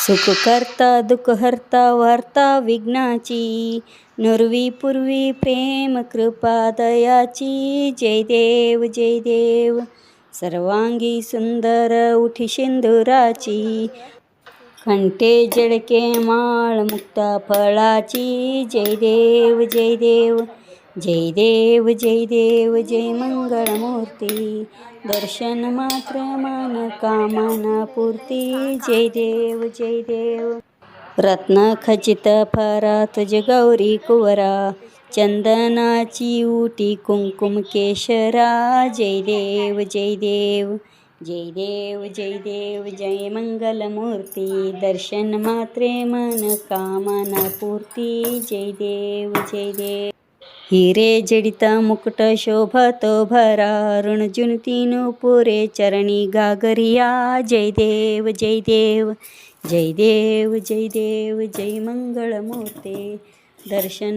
सुख करता दुःख हरता वार्ता विघ्नाची, नुरवी पूर्वी प्रेम कृपा दयाची. जय देव जय देव. सर्वांगी सुंदर उठी सिंदुराची, कंठे जळके माळ मुक्ता फळाची. जय देव जय देव. जय देव जय देव. जय मंगळमूर्ती, दर्शन मात्र मन कामना पूर्ती. जय देव जय देव. रत्न खचित फरा तुझ गौरी कुवरा, चंदनाची उटी कुंकुम केशरा. जय देव जय देव. जय देव जय देव. जय मंगलमूर्ती, दर्शन मात्रे मन कामना पूर्ती. जय देव जय देव. हिरे जडित मुकुट शोभतो भरा, ऋणजुनती नुपुरे चरणी गागरिया. जय देव जय देव. जय देव जय देव. जय मंगळमूर्ते, दर्शन